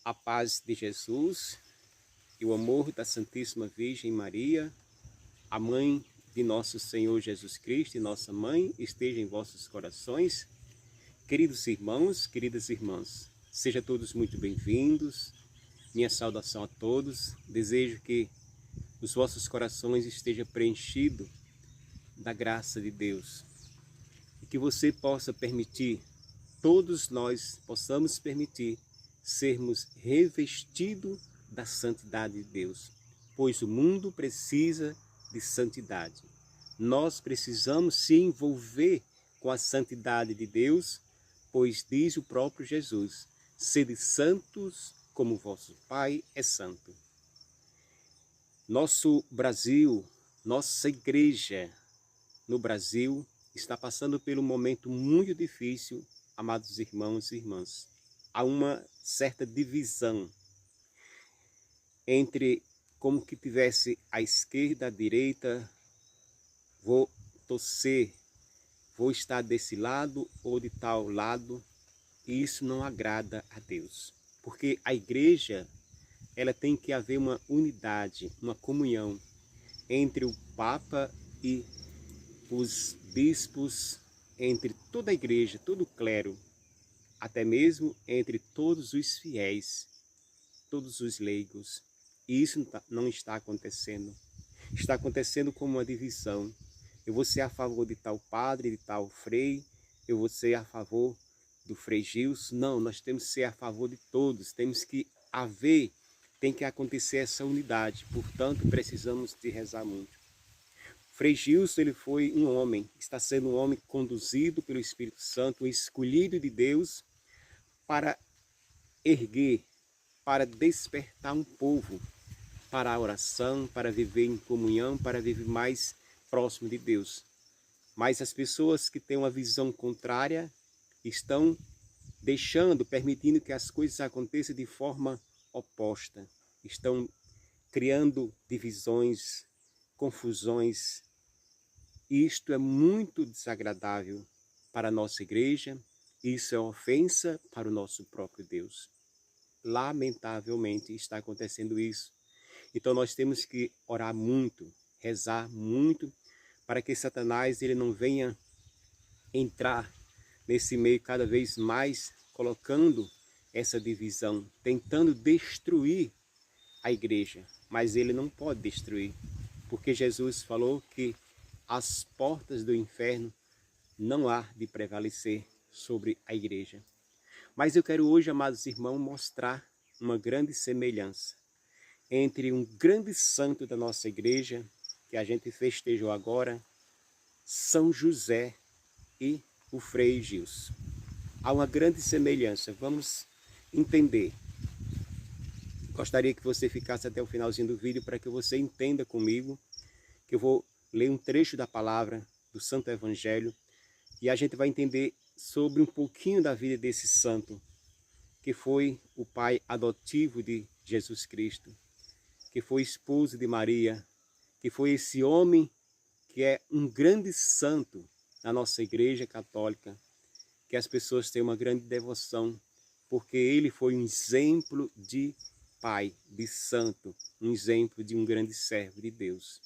A paz de Jesus e o amor da Santíssima Virgem Maria, a mãe de nosso Senhor Jesus Cristo e nossa mãe, esteja em vossos corações. Queridos irmãos, queridas irmãs, sejam todos muito bem-vindos. Minha saudação a todos. Desejo que os vossos corações estejam preenchidos da graça de Deus e que você possa permitir, todos nós possamos permitir sermos revestidos da santidade de Deus, pois o mundo precisa de santidade. Nós precisamos se envolver com a santidade de Deus, pois diz o próprio Jesus: sede santos como vosso Pai é santo. Nosso Brasil, nossa igreja no Brasil está passando por um momento muito difícil, amados irmãos e irmãs. Há uma certa divisão entre como que tivesse a esquerda, a direita, vou torcer, vou estar desse lado ou de tal lado, e isso não agrada a Deus. Porque a igreja, ela tem que haver uma unidade, uma comunhão entre o Papa e os bispos, entre toda a igreja, todo o clero, até mesmo entre todos os fiéis, todos os leigos. E isso não está acontecendo. Está acontecendo como uma divisão. Eu vou ser a favor de tal padre, de tal frei, eu vou ser a favor do Frei Gilson. Não, nós temos que ser a favor de todos, temos que haver, tem que acontecer essa unidade. Portanto, precisamos de rezar muito. Frei Gilson, ele foi um homem, está sendo um homem conduzido pelo Espírito Santo, um escolhido de Deus para erguer, para despertar um povo para a oração, para viver em comunhão, para viver mais próximo de Deus. Mas as pessoas que têm uma visão contrária estão deixando, permitindo que as coisas aconteçam de forma oposta. Estão criando divisões, confusões. Isto é muito desagradável para a nossa igreja, isso é ofensa para o nosso próprio Deus. Lamentavelmente está acontecendo isso. Então nós temos que orar muito, rezar muito, para que Satanás ele não venha entrar nesse meio cada vez mais, colocando essa divisão, tentando destruir a igreja. Mas ele não pode destruir, porque Jesus falou que as portas do inferno não há de prevalecer sobre a igreja. Mas eu quero hoje, amados irmãos, mostrar uma grande semelhança entre um grande santo da nossa igreja, que a gente festejou agora, São José, e o Frei Gilson. Há uma grande semelhança, vamos entender. Gostaria que você ficasse até o finalzinho do vídeo para que você entenda comigo, que eu vou ler um trecho da palavra do Santo Evangelho e a gente vai entender sobre um pouquinho da vida desse santo, que foi o pai adotivo de Jesus Cristo, que foi esposo de Maria, que foi esse homem que é um grande santo na nossa igreja católica, que as pessoas têm uma grande devoção, porque ele foi um exemplo de pai, de santo, um exemplo de um grande servo de Deus.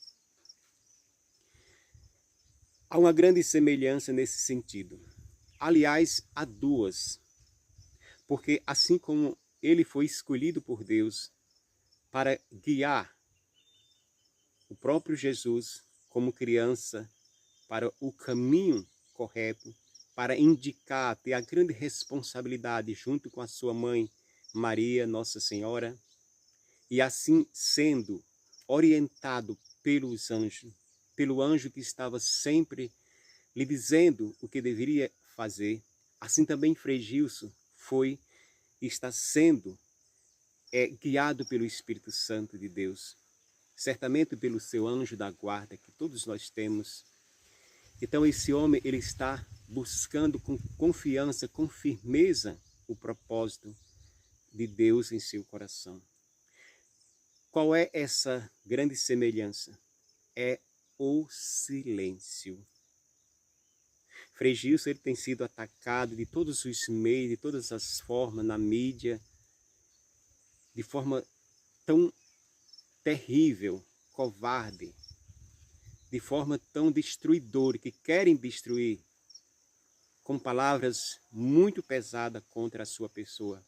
Há uma grande semelhança nesse sentido. Aliás, há duas, porque assim como ele foi escolhido por Deus para guiar o próprio Jesus como criança para o caminho correto, para indicar, ter a grande responsabilidade junto com a sua mãe Maria, Nossa Senhora, e assim sendo orientado pelos anjos, pelo anjo que estava sempre lhe dizendo o que deveria fazer, assim também Frei Gilson foi e está sendo guiado pelo Espírito Santo de Deus, certamente pelo seu anjo da guarda que todos nós temos. Então esse homem ele está buscando com confiança, com firmeza o propósito de Deus em seu coração. Qual é essa grande semelhança? É o silêncio. Frei Gilson ele tem sido atacado de todos os meios, de todas as formas na mídia, de forma tão terrível, covarde, de forma tão destruidora, que querem destruir, com palavras muito pesadas contra a sua pessoa.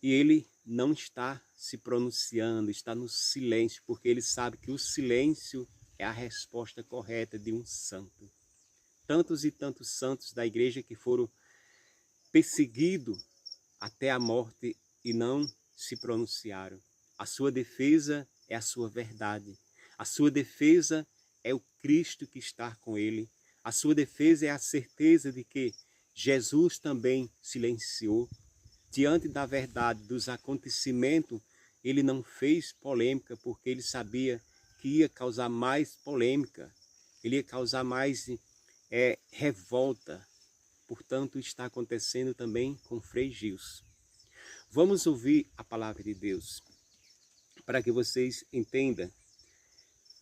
E ele não está se pronunciando, está no silêncio, porque ele sabe que o silêncio é a resposta correta de um santo. Tantos e tantos santos da igreja que foram perseguidos até a morte e não se pronunciaram. A sua defesa é a sua verdade. A sua defesa é o Cristo que está com ele. A sua defesa é a certeza de que Jesus também silenciou. Diante da verdade, dos acontecimentos, ele não fez polêmica, porque ele sabia que ia causar mais polêmica, ele ia causar mais revolta. Portanto, está acontecendo também com Frei Gilson. Vamos ouvir a palavra de Deus, para que vocês entendam.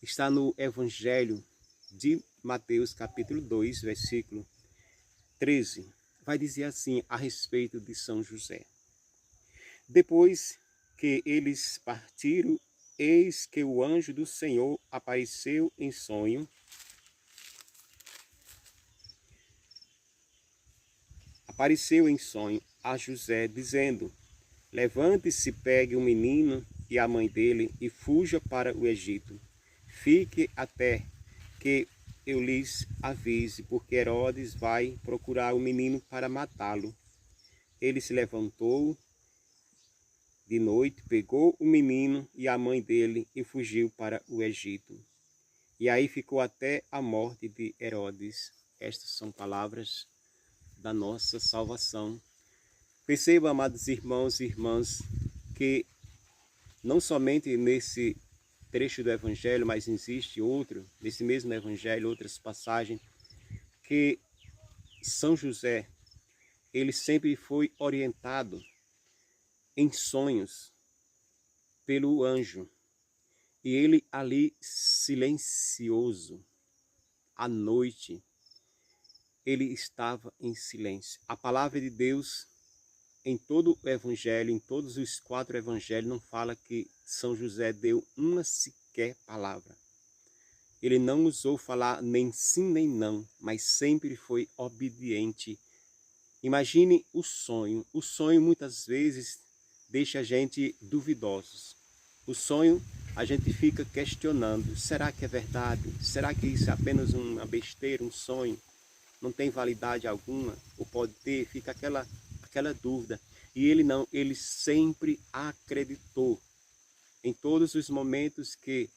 Está no Evangelho de Mateus, capítulo 2, versículo 13. Vai dizer assim a respeito de São José. Depois que eles partiram, eis que o anjo do Senhor apareceu em sonho a José, dizendo: levante-se, pegue o menino e a mãe dele e fuja para o Egito. Fique até que eu lhes avise, porque Herodes vai procurar o menino para matá-lo. Ele se levantou de noite, pegou o menino e a mãe dele e fugiu para o Egito. E aí ficou até a morte de Herodes. Estas são palavras da nossa salvação. Perceba, amados irmãos e irmãs, que não somente nesse trecho do Evangelho, mas existe outro, nesse mesmo Evangelho, outras passagens, que São José, ele sempre foi orientado em sonhos pelo anjo. E ele ali silencioso, à noite, ele estava em silêncio. A palavra de Deus, em todo o Evangelho, em todos os 4 Evangelhos, não fala que São José deu uma sequer palavra. Ele não ousou falar nem sim nem não, mas sempre foi obediente. Imagine o sonho. O sonho muitas vezes deixa a gente duvidosos. O sonho a gente fica questionando. Será que é verdade? Será que isso é apenas uma besteira, um sonho? Não tem validade alguma? Ou pode ter? Fica aquela dúvida. E ele não, ele sempre acreditou. Em todos os momentos que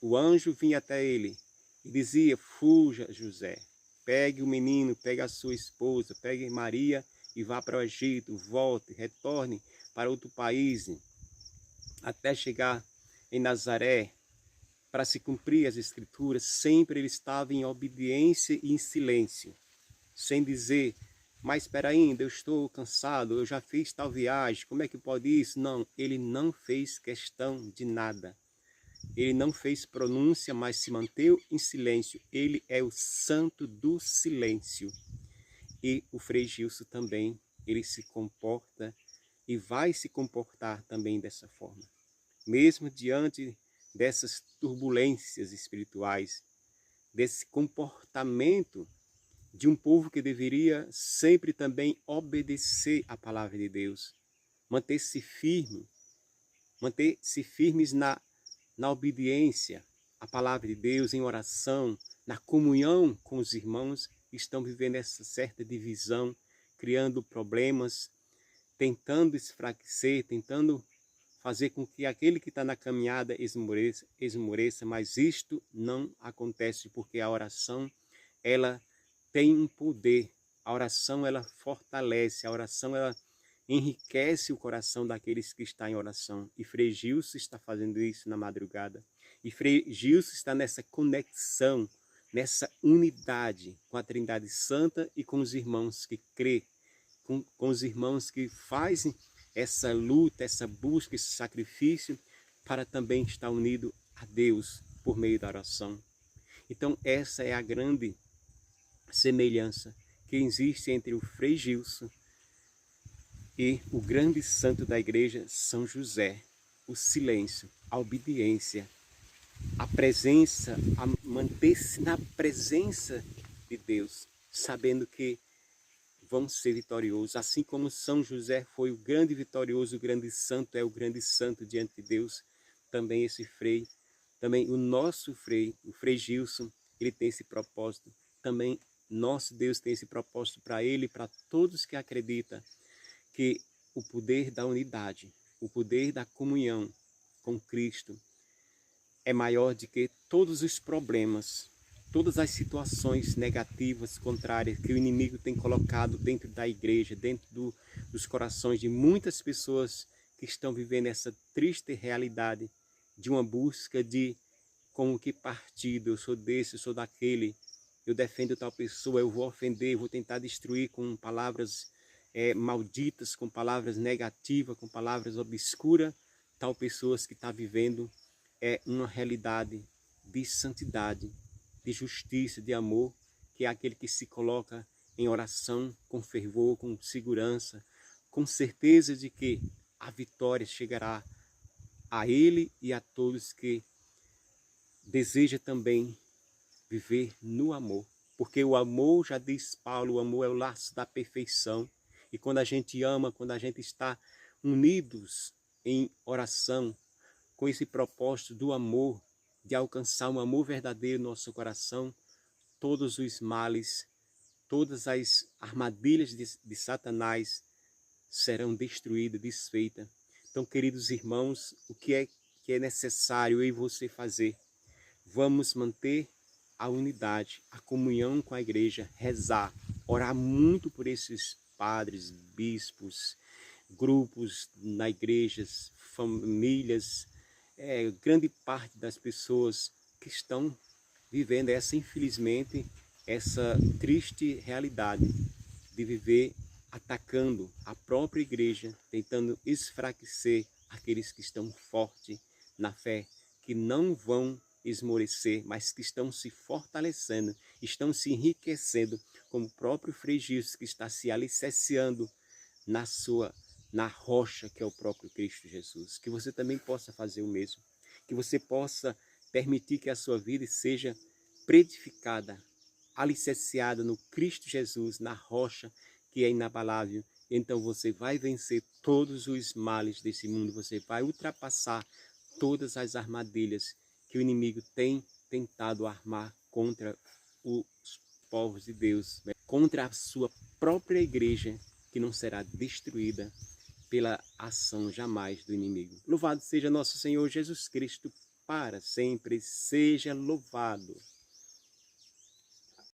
o anjo vinha até ele e dizia: fuja, José, pegue o menino, pegue a sua esposa, pegue Maria e vá para o Egito, volte, retorne para outro país, até chegar em Nazaré, para se cumprir as escrituras. Sempre ele estava em obediência e em silêncio, sem dizer: mas espera ainda, eu estou cansado, eu já fiz tal viagem, como é que pode isso? Não, ele não fez questão de nada. Ele não fez pronúncia, mas se manteve em silêncio. Ele é o santo do silêncio. E o Frei Gilson também, ele se comporta e vai se comportar também dessa forma. Mesmo diante dessas turbulências espirituais, desse comportamento de um povo que deveria sempre também obedecer à palavra de Deus, manter-se firmes na obediência à palavra de Deus, em oração, na comunhão com os irmãos, estão vivendo essa certa divisão, criando problemas, tentando esfraquecer, tentando fazer com que aquele que está na caminhada esmoreça, mas isto não acontece, porque a oração, ela tem um poder. A oração, ela fortalece, a oração, ela enriquece o coração daqueles que estão em oração. E Frei Gilson está fazendo isso na madrugada. E Frei Gilson está nessa conexão, nessa unidade com a Trindade Santa e com os irmãos que crê, com os irmãos que fazem essa luta, essa busca, esse sacrifício, para também estar unido a Deus por meio da oração. Então essa é a grande semelhança que existe entre o Frei Gilson E o grande santo da igreja, São José, o silêncio, a obediência, a presença, a manter-se na presença de Deus, sabendo que vão ser vitoriosos, assim como São José foi o grande vitorioso, o grande santo é o grande santo diante de Deus, também esse frei, também o nosso frei, o Frei Gilson, ele tem esse propósito, também nosso Deus tem esse propósito para ele e para todos que acreditam que o poder da unidade, o poder da comunhão com Cristo é maior do que todos os problemas, todas as situações negativas, contrárias que o inimigo tem colocado dentro da igreja, dentro dos corações de muitas pessoas que estão vivendo essa triste realidade de uma busca de como que partido, eu sou desse, eu sou daquele, eu defendo tal pessoa, eu vou ofender, eu vou tentar destruir com palavras malditas, com palavras negativas, com palavras obscuras, tal pessoas que está vivendo uma realidade de santidade, de justiça, de amor, que é aquele que se coloca em oração com fervor, com segurança, com certeza de que a vitória chegará a ele e a todos que deseja também viver no amor. Porque o amor, já diz Paulo, o amor é o laço da perfeição. E quando a gente ama, quando a gente está unidos em oração, com esse propósito do amor, de alcançar um amor verdadeiro no nosso coração, todos os males, todas as armadilhas de Satanás serão destruídas, desfeitas. Então, queridos irmãos, o que é necessário eu e você fazer? Vamos manter a unidade, a comunhão com a igreja, rezar, orar muito por esses padres, bispos, grupos na igreja, famílias, grande parte das pessoas que estão vivendo infelizmente, essa triste realidade de viver atacando a própria igreja, tentando esfraquecer aqueles que estão fortes na fé, que não vão esmorecer, mas que estão se fortalecendo, estão se enriquecendo, como o próprio Frei Gilson, que está se alicerciando na rocha que é o próprio Cristo Jesus. Que você também possa fazer o mesmo, que você possa permitir que a sua vida seja edificada, alicerciada no Cristo Jesus, na rocha que é inabalável. Então você vai vencer todos os males desse mundo, você vai ultrapassar todas as armadilhas que o inimigo tem tentado armar contra os povos de Deus, contra a sua própria igreja, que não será destruída pela ação jamais do inimigo. Louvado seja nosso Senhor Jesus Cristo, para sempre seja louvado.